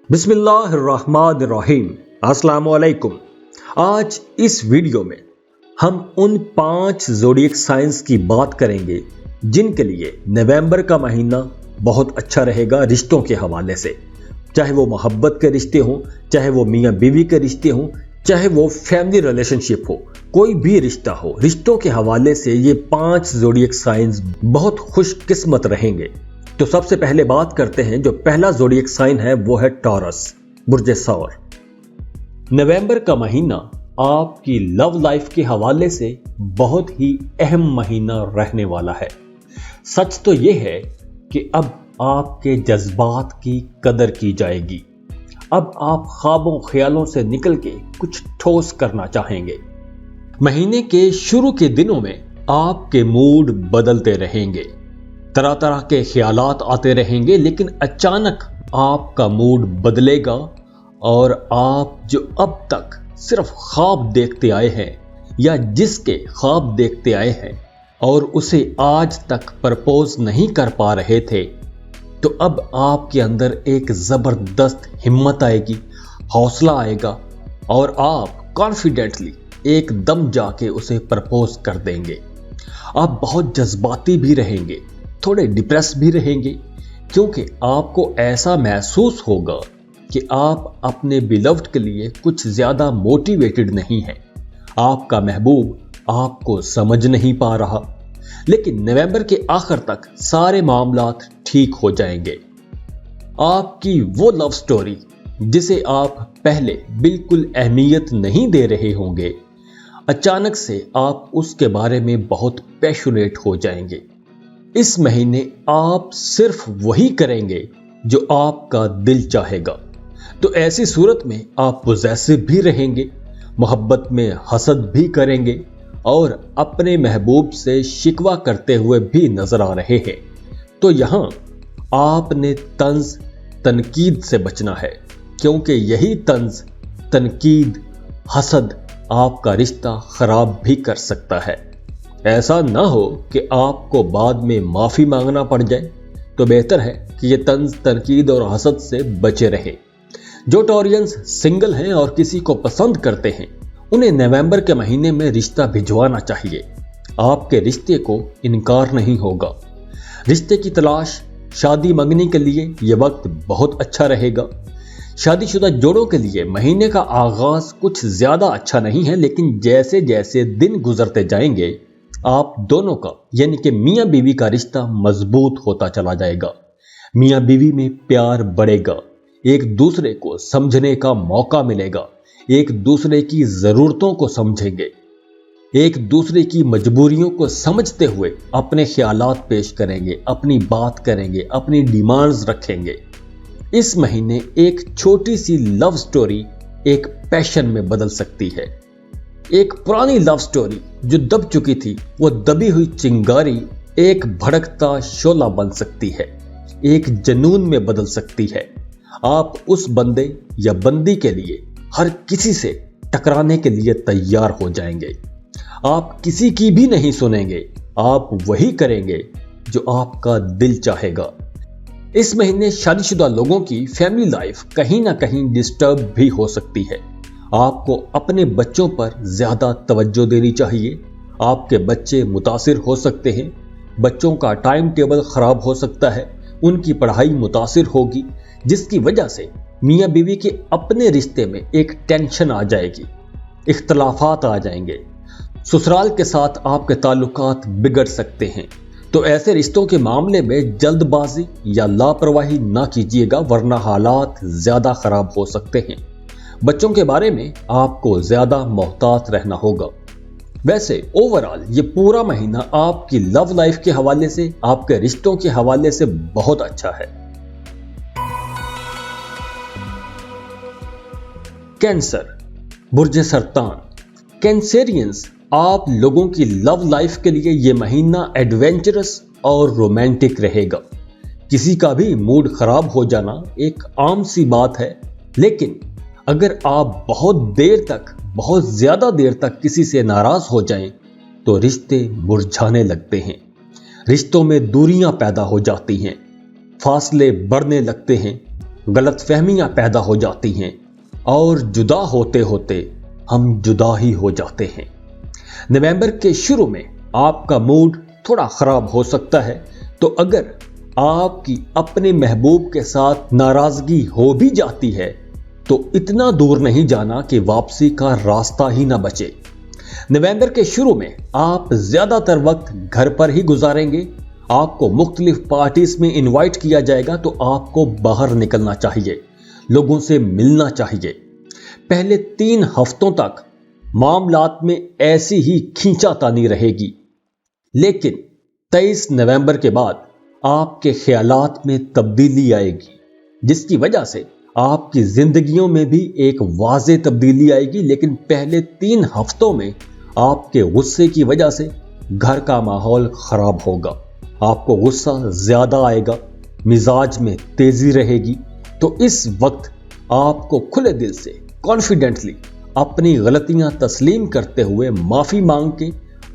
बिस्मिल्लाहिर्रहमानिर्रहीम। अस्सलाम वालेकुम। आज इस वीडियो में हम उन 5 ज़ोडिएक साइंस की बात करेंगे जिनके लिए नवंबर का महीना बहुत अच्छा रहेगा रिश्तों के हवाले से। चाहे वो मोहब्बत के रिश्ते हों, चाहे वो मियाँ बीवी के रिश्ते हों, चाहे वो फैमिली रिलेशनशिप हो, कोई भी रिश्ता हो, रिश्तों के हवाले से ये 5 ज़ोडिएक साइंस बहुत खुशकिस्मत रहेंगे। तो सबसे पहले बात करते हैं, जो पहला ज़ोडिएक साइन है वो है टॉरस, बुर्ज सौर। नवंबर का महीना आपकी लव लाइफ के हवाले से बहुत ही अहम महीना रहने वाला है। सच तो यह है कि अब आपके जज्बात की कदर की जाएगी। अब आप ख्वाबों ख्यालों से निकल के कुछ ठोस करना चाहेंगे। महीने के शुरू के दिनों में आपके मूड बदलते रहेंगे, तरह तरह के ख्यालात आते रहेंगे, लेकिन अचानक आपका मूड बदलेगा और आप जो अब तक सिर्फ ख्वाब देखते आए हैं या जिसके ख्वाब देखते आए हैं और उसे आज तक प्रपोज नहीं कर पा रहे थे, तो अब आपके अंदर एक ज़बरदस्त हिम्मत आएगी, हौसला आएगा और आप कॉन्फिडेंटली एकदम जाके उसे प्रपोज कर देंगे। आप बहुत जज्बाती भी रहेंगे, थोड़े डिप्रेस भी रहेंगे, क्योंकि आपको ऐसा महसूस होगा कि आप अपने बिलव्ड के लिए कुछ ज़्यादा मोटिवेटेड नहीं हैं। आपका महबूब आपको समझ नहीं पा रहा, लेकिन नवंबर के आखिर तक सारे मामलात ठीक हो जाएंगे। आपकी वो लव स्टोरी जिसे आप पहले बिल्कुल अहमियत नहीं दे रहे होंगे, अचानक से आप उसके बारे में बहुत पैशनेट हो जाएंगे। इस महीने आप सिर्फ वही करेंगे जो आपका दिल चाहेगा। तो ऐसी सूरत में आप पोजेसिव भी रहेंगे, मोहब्बत में हसद भी करेंगे और अपने महबूब से शिकवा करते हुए भी नजर आ रहे हैं। तो यहां आपने तंज तनकीद से बचना है, क्योंकि यही तंज तनकीद हसद आपका रिश्ता खराब भी कर सकता है। ऐसा ना हो कि आपको बाद में माफी मांगना पड़ जाए, तो बेहतर है कि ये तंज तनकीद और हसद से बचे रहे। जो टॉरियंस सिंगल हैं और किसी को पसंद करते हैं, उन्हें नवंबर के महीने में रिश्ता भिजवाना चाहिए। आपके रिश्ते को इनकार नहीं होगा। रिश्ते की तलाश, शादी मंगनी के लिए यह वक्त बहुत अच्छा रहेगा। शादीशुदा जोड़ों के लिए महीने का आगाज कुछ ज्यादा अच्छा नहीं है, लेकिन जैसे जैसे दिन गुजरते जाएंगे आप दोनों का यानी कि मियाँ बीवी का रिश्ता मजबूत होता चला जाएगा। मियाँ बीवी में प्यार बढ़ेगा, एक दूसरे को समझने का मौका मिलेगा, एक दूसरे की जरूरतों को समझेंगे, एक दूसरे की मजबूरियों को समझते हुए अपने ख्यालात पेश करेंगे, अपनी बात करेंगे, अपनी डिमांड्स रखेंगे। इस महीने एक छोटी सी लव स्टोरी एक पैशन में बदल सकती है। एक पुरानी लव स्टोरी जो दब चुकी थी, वो दबी हुई चिंगारी एक भड़कता शोला बन सकती है, एक जनून में बदल सकती है। आप उस बंदे या बंदी के लिए हर किसी से टकराने के लिए तैयार हो जाएंगे। आप किसी की भी नहीं सुनेंगे, आप वही करेंगे जो आपका दिल चाहेगा। इस महीने शादीशुदा लोगों की फैमिली लाइफ कहीं ना कहीं डिस्टर्ब भी हो सकती है। आपको अपने बच्चों पर ज्यादा तवज्जो देनी चाहिए। आपके बच्चे मुतासिर हो सकते हैं, बच्चों का टाइम टेबल खराब हो सकता है, उनकी पढ़ाई मुतासिर होगी, जिसकी वजह से मियाँ बीवी के अपने रिश्ते में एक टेंशन आ जाएगी, इख्तलाफात आ जाएंगे, ससुराल के साथ आपके ताल्लुकात बिगड़ सकते हैं। तो ऐसे रिश्तों के मामले में जल्दबाजी या लापरवाही ना कीजिएगा, वरना हालात ज्यादा खराब हो सकते हैं। बच्चों के बारे में आपको ज्यादा मोहतात रहना होगा। वैसे ओवरऑल ये पूरा महीना आपकी लव लाइफ के हवाले से, आपके रिश्तों के हवाले से बहुत अच्छा है। कैंसर, बुर्ज सरतान। कैंसेरियंस, आप लोगों की लव लाइफ के लिए ये महीना एडवेंचरस और रोमांटिक रहेगा। किसी का भी मूड खराब हो जाना एक आम सी बात है, लेकिन अगर आप बहुत ज्यादा देर तक किसी से नाराज हो जाएं, तो रिश्ते मुरझाने लगते हैं, रिश्तों में दूरियां पैदा हो जाती हैं, फासले बढ़ने लगते हैं, गलतफहमियां पैदा हो जाती हैं और जुदा होते होते हम जुदा ही हो जाते हैं। नवंबर के शुरू में आपका मूड थोड़ा खराब हो सकता है, तो अगर आपकी अपने महबूब के साथ नाराजगी हो भी जाती है तो इतना दूर नहीं जाना कि वापसी का रास्ता ही ना बचे। नवंबर के शुरू में आप ज्यादातर वक्त घर पर ही गुजारेंगे। आपको मुख्तलिफ पार्टीज में इनवाइट किया जाएगा, तो आपको बाहर निकलना चाहिए, लोगों से मिलना चाहिए। पहले 3 हफ्तों तक मामलात में ऐसी ही खींचातानी रहेगी, लेकिन 23 नवंबर के बाद आपके ख्यालात में तब्दीली आएगी, जिसकी वजह से आपकी जिंदगियों में भी एक वाज़ेह तब्दीली आएगी। लेकिन पहले 3 हफ्तों में आपके गुस्से की वजह से घर का माहौल खराब होगा, आपको गुस्सा ज्यादा आएगा, मिजाज में तेजी रहेगी। तो इस वक्त आपको खुले दिल से कॉन्फिडेंटली अपनी गलतियां तस्लीम करते हुए माफी मांग के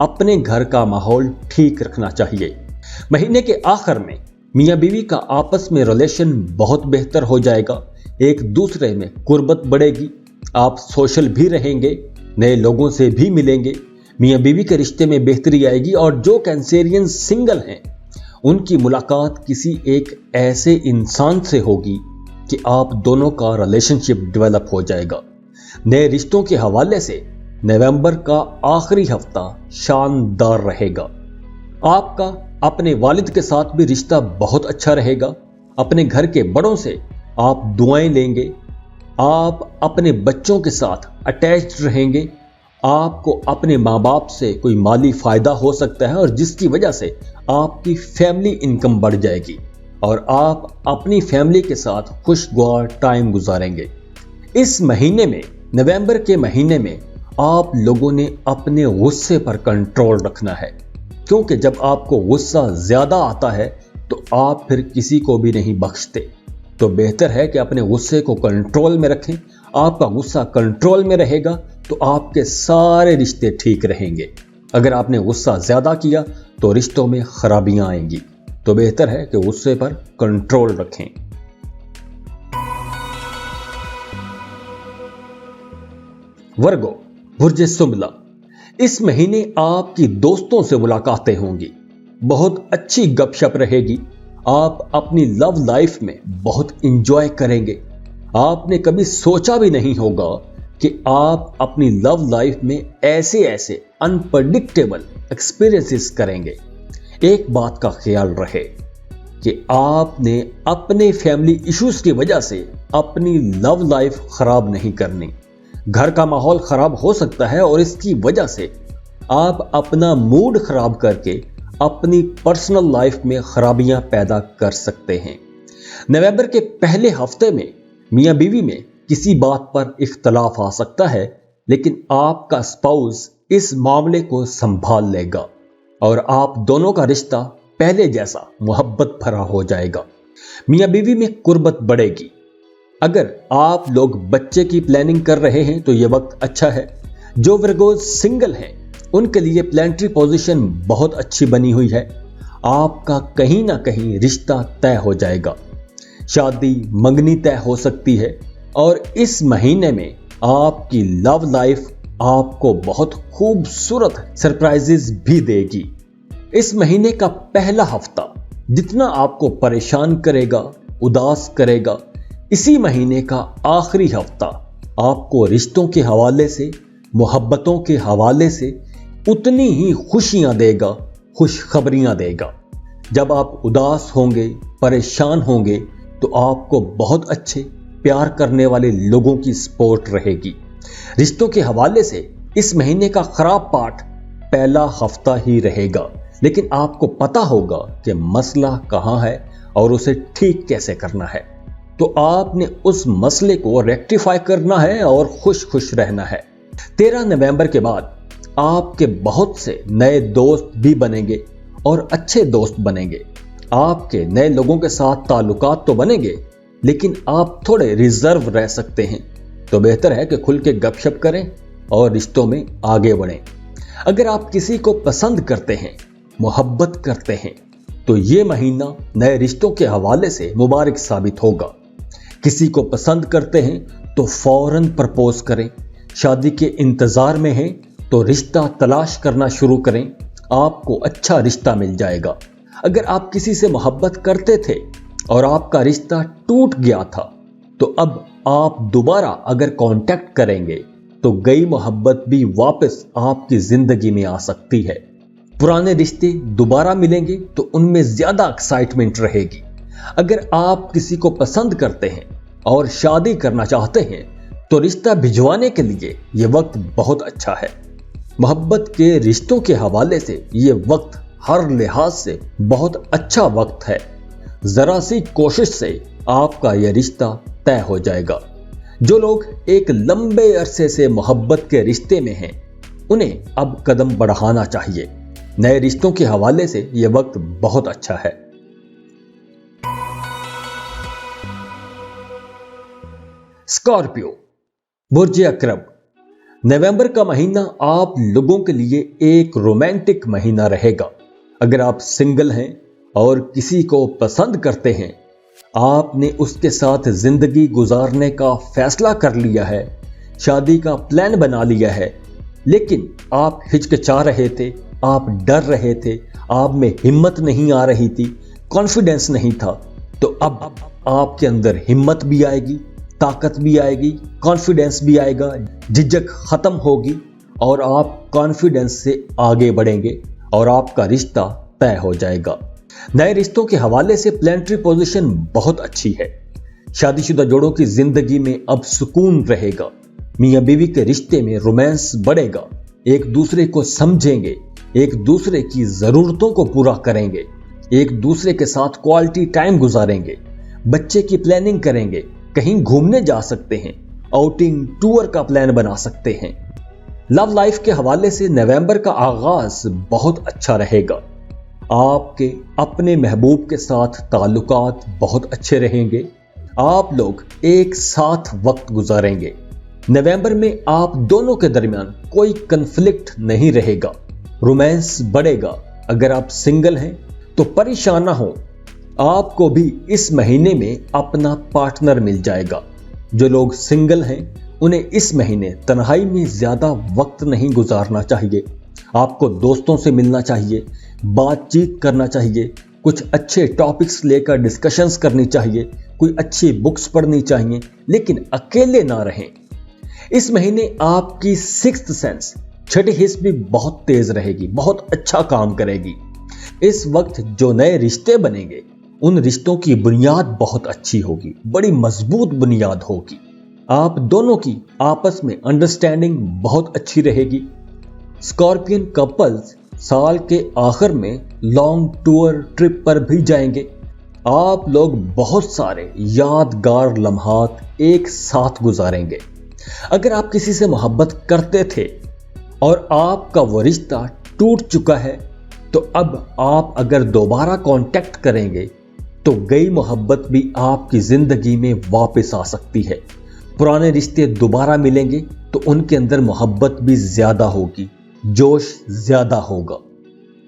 अपने घर का माहौल ठीक रखना चाहिए। महीने के आखिर में मियां बीवी का आपस में रिलेशन बहुत बेहतर हो जाएगा, एक दूसरे में कुर्बत बढ़ेगी, आप सोशल भी रहेंगे, नए लोगों से भी मिलेंगे, मियां बीवी के रिश्ते में बेहतरी आएगी। और जो कैंसेरियन सिंगल हैं उनकी मुलाकात किसी एक ऐसे इंसान से होगी कि आप दोनों का रिलेशनशिप डेवलप हो जाएगा। नए रिश्तों के हवाले से नवंबर का आखिरी हफ्ता शानदार रहेगा। आपका अपने वालिद के साथ भी रिश्ता बहुत अच्छा रहेगा। अपने घर के बड़ों से आप दुआएं लेंगे, आप अपने बच्चों के साथ अटैच्ड रहेंगे, आपको अपने माँ बाप से कोई माली फायदा हो सकता है और जिसकी वजह से आपकी फैमिली इनकम बढ़ जाएगी और आप अपनी फैमिली के साथ खुशगवार टाइम गुजारेंगे। इस महीने में, नवंबर के महीने में, आप लोगों ने अपने गुस्से पर कंट्रोल रखना है, क्योंकि जब आपको गुस्सा ज्यादा आता है तो आप फिर किसी को भी नहीं बख्शते। तो बेहतर है कि अपने गुस्से को कंट्रोल में रखें। आपका गुस्सा कंट्रोल में रहेगा तो आपके सारे रिश्ते ठीक रहेंगे। अगर आपने गुस्सा ज्यादा किया तो रिश्तों में खराबियां आएंगी। तो बेहतर है कि गुस्से पर कंट्रोल रखें। वर्गो, बुर्ज सुंबला, इस महीने आपकी दोस्तों से मुलाकातें होंगी, बहुत अच्छी गपशप रहेगी, आप अपनी लव लाइफ में बहुत इंजॉय करेंगे। आपने कभी सोचा भी नहीं होगा कि आप अपनी लव लाइफ में ऐसे ऐसे अनप्रेडिक्टेबल एक्सपीरियंसेस करेंगे। एक बात का ख्याल रहे कि आपने अपने फैमिली इश्यूज की वजह से अपनी लव लाइफ खराब नहीं करनी। घर का माहौल खराब हो सकता है और इसकी वजह से आप अपना मूड खराब करके अपनी पर्सनल लाइफ में खराबियां पैदा कर सकते हैं। नवंबर के पहले हफ्ते में मियां बीवी में किसी बात पर इख्तलाफ आ सकता है, लेकिन आपका स्पाउस इस मामले को संभाल लेगा और आप दोनों का रिश्ता पहले जैसा मोहब्बत भरा हो जाएगा। मियां बीवी में कुर्बत बढ़ेगी। अगर आप लोग बच्चे की प्लानिंग कर रहे हैं तो यह वक्त अच्छा है। जो वर्गोज सिंगल हैं उनके लिए प्लानिटरी पोजीशन बहुत अच्छी बनी हुई है। आपका कहीं ना कहीं रिश्ता तय हो जाएगा, शादी मंगनी तय हो सकती है और इस महीने में आपकी लव लाइफ आपको बहुत खूबसूरत सरप्राइजेस भी देगी। इस महीने का पहला हफ्ता जितना आपको परेशान करेगा, उदास करेगा, इसी महीने का आखिरी हफ्ता आपको रिश्तों के हवाले से, मोहब्बतों के हवाले से उतनी ही खुशियां देगा, खुशखबरियां देगा। जब आप उदास होंगे, परेशान होंगे तो आपको बहुत अच्छे प्यार करने वाले लोगों की सपोर्ट रहेगी। रिश्तों के हवाले से इस महीने का खराब पार्ट पहला हफ्ता ही रहेगा, लेकिन आपको पता होगा कि मसला कहां है और उसे ठीक कैसे करना है। तो आपने उस मसले को रेक्टिफाई करना है और खुश खुश रहना है। 13 नवंबर के बाद आपके बहुत से नए दोस्त भी बनेंगे और अच्छे दोस्त बनेंगे। आपके नए लोगों के साथ ताल्लुकात तो बनेंगे, लेकिन आप थोड़े रिजर्व रह सकते हैं। तो बेहतर है कि खुल के गपशप करें और रिश्तों में आगे बढ़ें। अगर आप किसी को पसंद करते हैं, मोहब्बत करते हैं, तो ये महीना नए रिश्तों के हवाले से मुबारक साबित होगा। किसी को पसंद करते हैं तो फौरन प्रपोज करें। शादी के इंतजार में हैं तो रिश्ता तलाश करना शुरू करें, आपको अच्छा रिश्ता मिल जाएगा। अगर आप किसी से मोहब्बत करते थे और आपका रिश्ता टूट गया था तो अब आप दोबारा अगर कांटेक्ट करेंगे तो गई मोहब्बत भी वापस आपकी जिंदगी में आ सकती है। पुराने रिश्ते दोबारा मिलेंगे तो उनमें ज्यादा एक्साइटमेंट रहेगी। अगर आप किसी को पसंद करते हैं और शादी करना चाहते हैं तो रिश्ता भिजवाने के लिए यह वक्त बहुत अच्छा है। मोहब्बत के रिश्तों के हवाले से ये वक्त हर लिहाज से बहुत अच्छा वक्त है। जरा सी कोशिश से आपका यह रिश्ता तय हो जाएगा। जो लोग एक लंबे अरसे से मोहब्बत के रिश्ते में हैं, उन्हें अब कदम बढ़ाना चाहिए। नए रिश्तों के हवाले से यह वक्त बहुत अच्छा है। स्कॉर्पियो, बुर्ज अकरब, नवंबर का महीना आप लोगों के लिए एक रोमांटिक महीना रहेगा। अगर आप सिंगल हैं और किसी को पसंद करते हैं, आपने उसके साथ जिंदगी गुजारने का फैसला कर लिया है, शादी का प्लान बना लिया है, लेकिन आप हिचकिचा रहे थे, आप डर रहे थे, आप में हिम्मत नहीं आ रही थी, कॉन्फिडेंस नहीं था, तो अब आपके अंदर हिम्मत भी आएगी, ताकत भी आएगी, कॉन्फिडेंस भी आएगा, झिझक खत्म होगी और आप कॉन्फिडेंस से आगे बढ़ेंगे और आपका रिश्ता तय हो जाएगा। नए रिश्तों के हवाले से प्लानिटरी पोजीशन बहुत अच्छी है। शादीशुदा जोड़ों की जिंदगी में अब सुकून रहेगा। मियां बीवी के रिश्ते में रोमांस बढ़ेगा। एक दूसरे को समझेंगे, एक दूसरे की जरूरतों को पूरा करेंगे, एक दूसरे के साथ क्वालिटी टाइम गुजारेंगे, बच्चे की प्लानिंग करेंगे, कहीं घूमने जा सकते हैं, आउटिंग टूर का प्लान बना सकते हैं। लव लाइफ के हवाले से नवंबर का आगाज बहुत अच्छा रहेगा। आपके अपने महबूब के साथ ताल्लुकात बहुत अच्छे रहेंगे। आप लोग एक साथ वक्त गुजारेंगे। नवंबर में आप दोनों के दरमियान कोई कंफ्लिक्ट नहीं रहेगा। रोमांस बढ़ेगा। अगर आप सिंगल हैं तो परेशान ना हो, आपको भी इस महीने में अपना पार्टनर मिल जाएगा। जो लोग सिंगल हैं उन्हें इस महीने तन्हाई में ज्यादा वक्त नहीं गुजारना चाहिए। आपको दोस्तों से मिलना चाहिए, बातचीत करना चाहिए, कुछ अच्छे टॉपिक्स लेकर डिस्कशंस करनी चाहिए, कोई अच्छी बुक्स पढ़नी चाहिए, लेकिन अकेले ना रहें। इस महीने आपकी सिक्स्थ सेंस, छठी हिस्स भी बहुत तेज रहेगी, बहुत अच्छा काम करेगी। इस वक्त जो नए रिश्ते बनेंगे उन रिश्तों की बुनियाद बहुत अच्छी होगी, बड़ी मजबूत बुनियाद होगी। आप दोनों की आपस में अंडरस्टैंडिंग बहुत अच्छी रहेगी। स्कॉर्पियन कपल्स साल के आखिर में लॉन्ग टूर ट्रिप पर भी जाएंगे। आप लोग बहुत सारे यादगार लम्हात एक साथ गुजारेंगे। अगर आप किसी से मोहब्बत करते थे और आपका वो रिश्ता टूट चुका है तो अब आप अगर दोबारा कांटेक्ट करेंगे तो गई मोहब्बत भी आपकी जिंदगी में वापस आ सकती है। पुराने रिश्ते दोबारा मिलेंगे तो उनके अंदर मोहब्बत भी ज्यादा होगी, जोश ज्यादा होगा।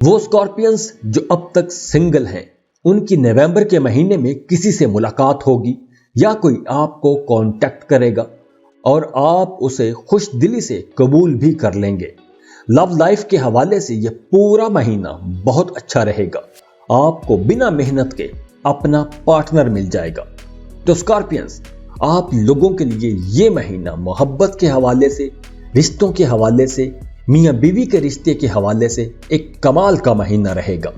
वो स्कॉर्पियंस जो अब तक सिंगल हैं, उनकी नवंबर के महीने में किसी से मुलाकात होगी या कोई आपको कांटेक्ट करेगा और आप उसे खुश दिली से कबूल भी कर लेंगे। लव लाइफ के हवाले से यह पूरा महीना बहुत अच्छा रहेगा। आपको बिना मेहनत के अपना पार्टनर मिल जाएगा। तो स्कॉर्पियंस, आप लोगों के लिए यह महीना मोहब्बत के हवाले से, रिश्तों के हवाले से, मियां बीवी के रिश्ते के हवाले से एक कमाल का महीना रहेगा।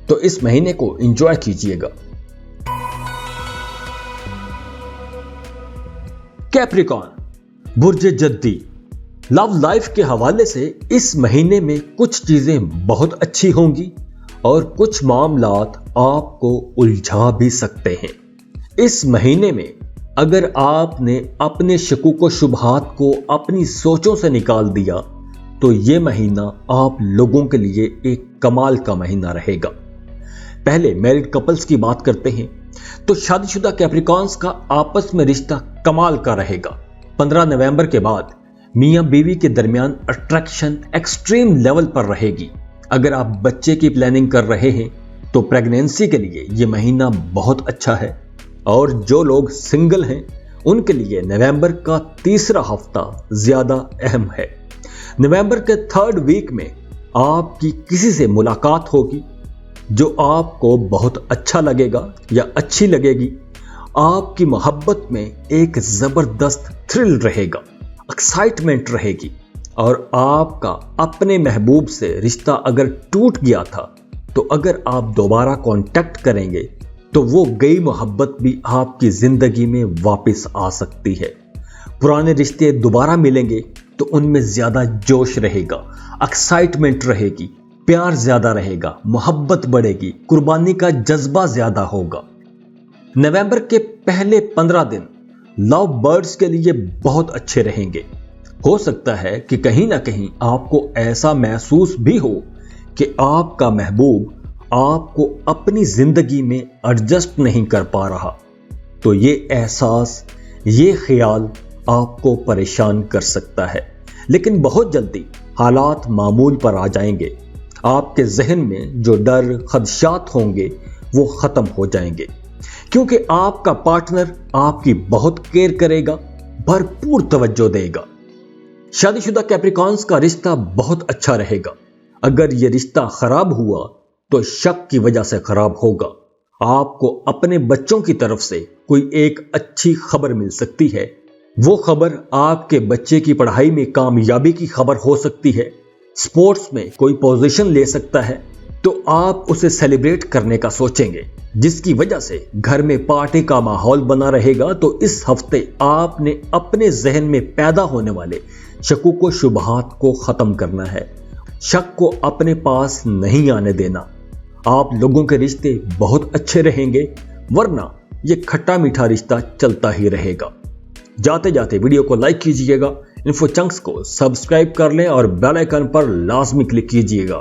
तो इस महीने को एंजॉय कीजिएगा। कैप्रिकॉर्न, बुर्ज जद्दी, लव लाइफ के हवाले से इस महीने में कुछ चीजें बहुत अच्छी होंगी और कुछ मामलात आपको उलझा भी सकते हैं। इस महीने में अगर आपने अपने शकूक शुबहात को अपनी सोचों से निकाल दिया तो ये महीना आप लोगों के लिए एक कमाल का महीना रहेगा। पहले मैरिड कपल्स की बात करते हैं तो शादीशुदा कैप्रिकॉर्न्स का आपस में रिश्ता कमाल का रहेगा। 15 नवंबर के बाद मियां बीवी के दरमियान अट्रैक्शन एक्सट्रीम लेवल पर रहेगी। अगर आप बच्चे की प्लानिंग कर रहे हैं तो प्रेगनेंसी के लिए यह महीना बहुत अच्छा है। और जो लोग सिंगल हैं उनके लिए नवंबर का तीसरा हफ्ता ज्यादा अहम है। नवंबर के 3rd वीक में आपकी किसी से मुलाकात होगी जो आपको बहुत अच्छा लगेगा या अच्छी लगेगी। आपकी मोहब्बत में एक जबरदस्त थ्रिल रहेगा, एक्साइटमेंट रहेगी और आपका अपने महबूब से रिश्ता अगर टूट गया था तो अगर आप दोबारा कांटेक्ट करेंगे तो वो गई मोहब्बत भी आपकी जिंदगी में वापस आ सकती है। पुराने रिश्ते दोबारा मिलेंगे तो उनमें ज्यादा जोश रहेगा, एक्साइटमेंट रहेगी, प्यार ज्यादा रहेगा, मोहब्बत बढ़ेगी, कुर्बानी का जज्बा ज्यादा होगा। नवंबर के पहले 15 दिन लव बर्ड्स के लिए बहुत अच्छे रहेंगे। हो सकता है कि कहीं ना कहीं आपको ऐसा महसूस भी हो कि आपका महबूब आपको अपनी जिंदगी में एडजस्ट नहीं कर पा रहा, तो ये एहसास, ये ख्याल आपको परेशान कर सकता है। लेकिन बहुत जल्दी हालात मामूल पर आ जाएंगे। आपके जहन में जो डर, खदशात होंगे वो खत्म हो जाएंगे, क्योंकि आपका पार्टनर आपकी बहुत केयर करेगा, भरपूर तवज्जो देगा। शादीशुदा कैप्रिकॉर्न्स का रिश्ता बहुत अच्छा रहेगा। अगर ये रिश्ता खराब हुआ तो शक की वजह से खराब होगा। आपको अपने बच्चों की तरफ से कोई एक अच्छी खबर मिल सकती है। वो खबर आपके बच्चे की पढ़ाई में कामयाबी की खबर हो सकती है, स्पोर्ट्स में कोई पोजीशन ले सकता है, तो आप उसे सेलिब्रेट करने का सोचेंगे, जिसकी वजह से घर में पार्टी का माहौल बना रहेगा। तो इस हफ्ते आपने अपने जहन में पैदा होने वाले शकुक व शुबहात को खत्म करना है। शक को अपने पास नहीं आने देना। आप लोगों के रिश्ते बहुत अच्छे रहेंगे, वरना ये खट्टा मीठा रिश्ता चलता ही रहेगा। जाते जाते वीडियो को लाइक कीजिएगा, इन्फो चंक्स को सब्सक्राइब कर लें और बेल आइकन पर लाजमी क्लिक कीजिएगा।